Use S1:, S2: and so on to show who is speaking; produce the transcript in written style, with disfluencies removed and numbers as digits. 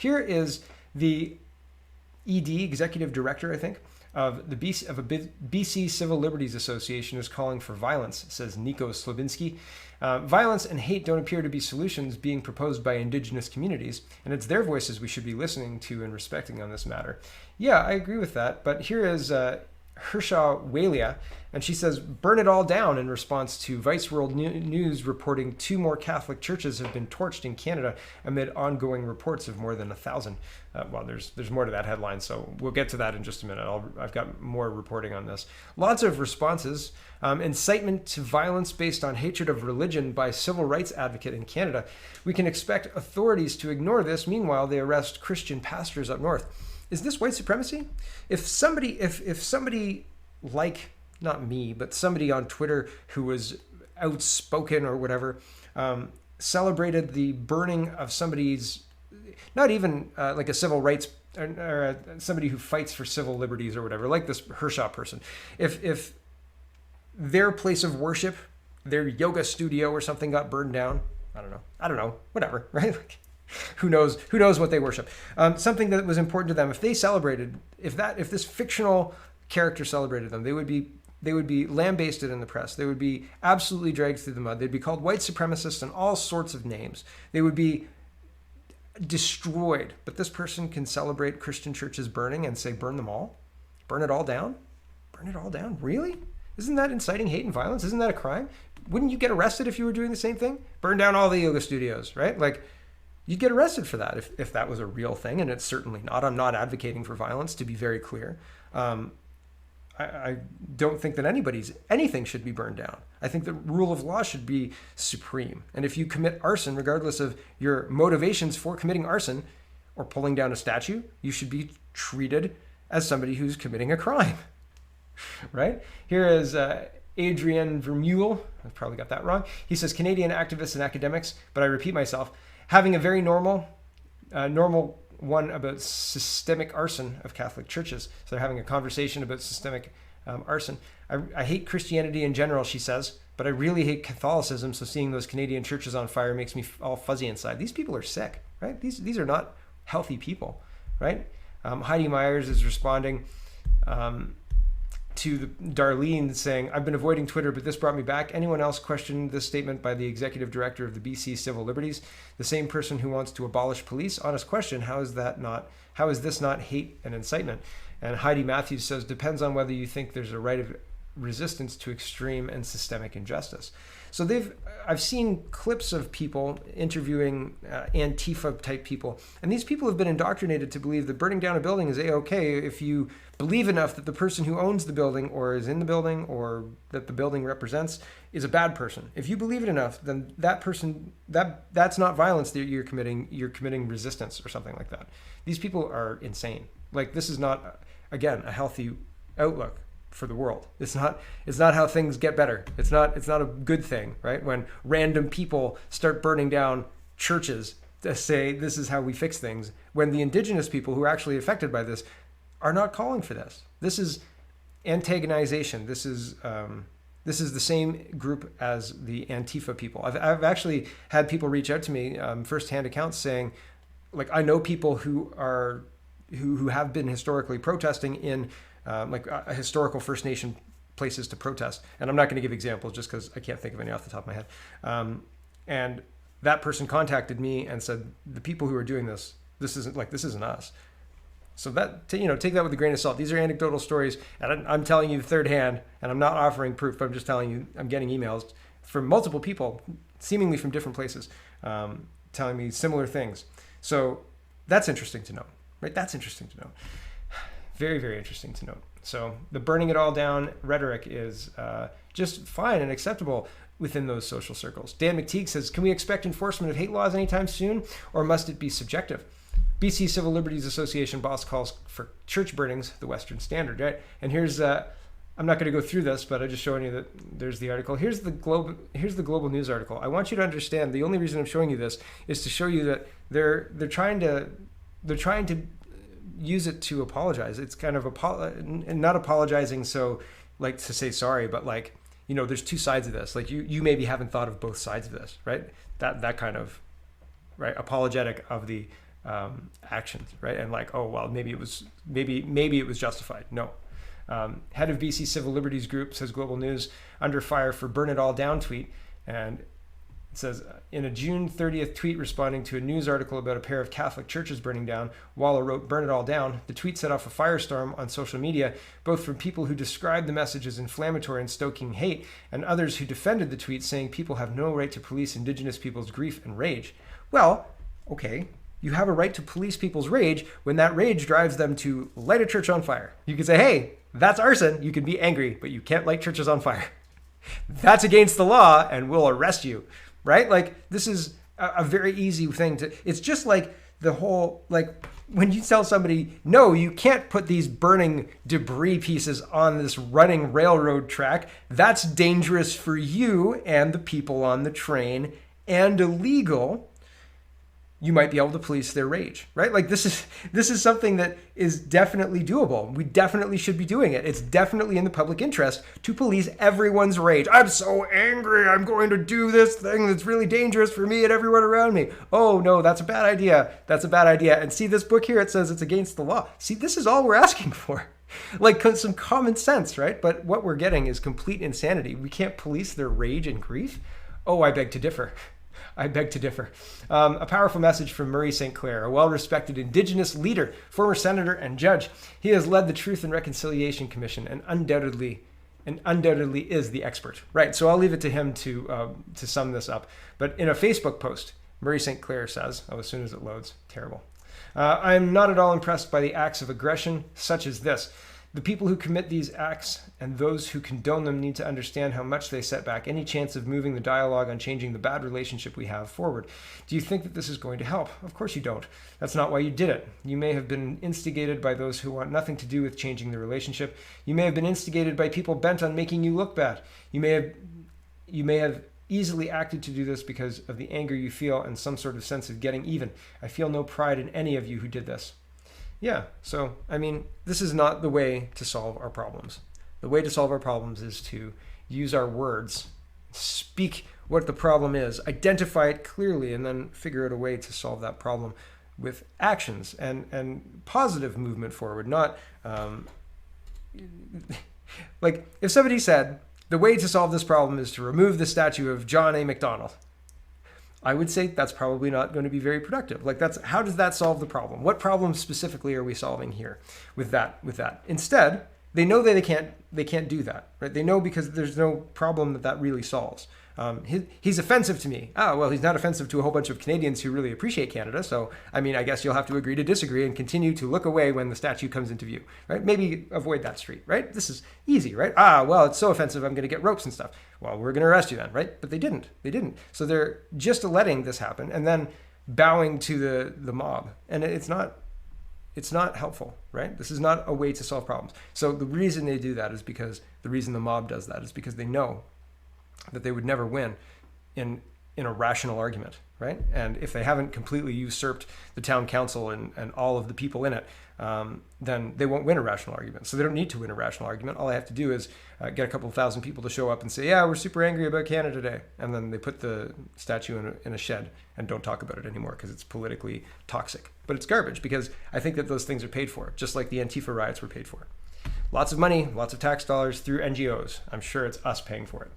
S1: Here is the executive director, I think, of the BC Civil Liberties Association is calling for violence, says Nico Slobinski. Violence and hate don't appear to be solutions being proposed by Indigenous communities, and it's their voices we should be listening to and respecting on this matter. Yeah, I agree with that, but here is Hershaw Walia, and she says, burn it all down in response to Vice World News reporting 2 more Catholic churches have been torched in Canada amid ongoing reports of more than 1,000. Well, there's more to that headline, so we'll get to that in just a minute. I've got more reporting on this. Lots of responses. Incitement to violence based on hatred of religion by civil rights advocate in Canada. We can expect authorities to ignore this. Meanwhile, they arrest Christian pastors up north. Is this white supremacy? If somebody like, not me, but somebody on Twitter who was outspoken or whatever, celebrated the burning of somebody's, not even like a civil rights or somebody who fights for civil liberties or whatever, like this Hershaw person, if their place of worship, their yoga studio or something got burned down, I don't know, whatever, right? Like, who knows what they worship? Something that was important to them. If they celebrated, if this fictional character celebrated them, they would be lambasted in the press. They would be absolutely dragged through the mud. They'd be called white supremacists and all sorts of names. They would be destroyed. But this person can celebrate Christian churches burning and say, burn them all? Burn it all down? Burn it all down? Really? Isn't that inciting hate and violence? Isn't that a crime? Wouldn't you get arrested if you were doing the same thing? Burn down all the yoga studios, right? Like, you'd get arrested for that if that was a real thing, and it's certainly not. I'm not advocating for violence, to be very clear. I don't think that anything should be burned down. I think the rule of law should be supreme. And if you commit arson, regardless of your motivations for committing arson or pulling down a statue, you should be treated as somebody who's committing a crime, right? Here is Adrian Vermeulen. I probably got that wrong. He says, Canadian activists and academics, but I repeat myself, having a very normal one about systemic arson of Catholic churches. So they're having a conversation about systemic arson. I hate Christianity in general, she says, but I really hate Catholicism. So seeing those Canadian churches on fire makes me all fuzzy inside. These people are sick, right? These are not healthy people, right? Heidi Myers is responding to Darlene saying, I've been avoiding Twitter, but this brought me back. Anyone else question this statement by the executive director of the BC Civil Liberties? The same person who wants to abolish police? Honest question, how is this not hate and incitement? And Heidi Matthews says, depends on whether you think there's a right of resistance to extreme and systemic injustice. So I've seen clips of people interviewing Antifa type people, and these people have been indoctrinated to believe that burning down a building is a-okay if you believe enough that the person who owns the building or is in the building or that the building represents is a bad person. If you believe it enough, then that person, that's not violence that you're committing resistance or something like that. These people are insane. Like, this is not, again, a healthy outlook for the world. It's not how things get better. It's not a good thing, right? When random people start burning down churches to say this is how we fix things, when the Indigenous people who are actually affected by this are not calling for this. This is antagonization. This is the same group as the Antifa people. I've actually had people reach out to me, firsthand accounts saying, like, I know people who have been historically protesting in a historical First Nation places to protest. And I'm not going to give examples just because I can't think of any off the top of my head. And that person contacted me and said, the people who are doing this isn't us. So that, take that with a grain of salt. These are anecdotal stories, and I'm telling you third hand, and I'm not offering proof, but I'm just telling you, I'm getting emails from multiple people, seemingly from different places, telling me similar things. So that's interesting to know, right? That's interesting to know. Very, very interesting to note. So the burning it all down rhetoric is just fine and acceptable within those social circles. Dan McTeague says, can we expect enforcement of hate laws anytime soon, or must it be subjective? BC Civil Liberties Association boss calls for church burnings the Western standard, right? And here's, I'm not going to go through this, but I'm just showing you that there's the article. Here's the Global News article. I want you to understand, the only reason I'm showing you this is to show you that they're trying to use it to apologize. It's kind of not apologizing so like to say sorry, but like, there's two sides of this. Like you maybe haven't thought of both sides of this, right? That kind of, right, apologetic of the actions, right? And like, oh well, maybe it was justified. No. Head of BC Civil Liberties Group, says Global News, under fire for burn it all down tweet. And it says, in a June 30th tweet responding to a news article about a pair of Catholic churches burning down, Waller wrote, "Burn it all down." The tweet set off a firestorm on social media, both from people who described the message as inflammatory and stoking hate, and others who defended the tweet, saying people have no right to police Indigenous people's grief and rage. Well, okay, you have a right to police people's rage when that rage drives them to light a church on fire. You can say, hey, that's arson. You can be angry, but you can't light churches on fire. That's against the law, and we'll arrest you. Right? Like, this is a very easy thing to, it's just like the whole, like when you tell somebody, no, you can't put these burning debris pieces on this running railroad track. That's dangerous for you and the people on the train and illegal. You might be able to police their rage, right? Like this is something that is definitely doable. We definitely should be doing it. It's definitely in the public interest to police everyone's rage. I'm so angry. I'm going to do this thing that's really dangerous for me and everyone around me. Oh no, that's a bad idea. That's a bad idea. And see this book here, it says it's against the law. See, this is all we're asking for. Like some common sense, right? But what we're getting is complete insanity. We can't police their rage and grief. Oh, I beg to differ. I beg to differ. A powerful message from Murray St. Clair, a well-respected Indigenous leader, former senator and judge. He has led the Truth and Reconciliation Commission and undoubtedly is the expert. Right, so I'll leave it to him to sum this up. But in a Facebook post, Murray St. Clair says, as soon as it loads, terrible. I'm not at all impressed by the acts of aggression such as this. The people who commit these acts and those who condone them need to understand how much they set back any chance of moving the dialogue on changing the bad relationship we have forward. Do you think that this is going to help? Of course you don't. That's not why you did it. You may have been instigated by those who want nothing to do with changing the relationship. You may have been instigated by people bent on making you look bad. You may have easily acted to do this because of the anger you feel and some sort of sense of getting even. I feel no pride in any of you who did this. Yeah, so, I mean, this is not the way to solve our problems. The way to solve our problems is to use our words, speak what the problem is, identify it clearly, and then figure out a way to solve that problem with actions and positive movement forward, not, like, if somebody said, the way to solve this problem is to remove the statue of John A. Macdonald, I would say that's probably not going to be very productive. Like how does that solve the problem? What problem specifically are we solving here with that? Instead, they know that they can't do that, right? They know because there's no problem that really solves. He's offensive to me. Oh, well, he's not offensive to a whole bunch of Canadians who really appreciate Canada. So, I mean, I guess you'll have to agree to disagree and continue to look away when the statue comes into view, right? Maybe avoid that street, right? This is easy, right? Well, it's so offensive, I'm going to get ropes and stuff. Well, we're going to arrest you then, right? But they didn't. So they're just letting this happen and then bowing to the mob. And it's not helpful, right? This is not a way to solve problems. So the reason they do that is because the reason the mob does that is because they know that they would never win in a rational argument, right? And if they haven't completely usurped the town council and all of the people in it, then they won't win a rational argument. So they don't need to win a rational argument. All I have to do is get a couple of thousand people to show up and say, yeah, we're super angry about Canada Day. And then they put the statue in a shed and don't talk about it anymore because it's politically toxic. But it's garbage because I think that those things are paid for, just like the Antifa riots were paid for. Lots of money, lots of tax dollars through NGOs. I'm sure it's us paying for it.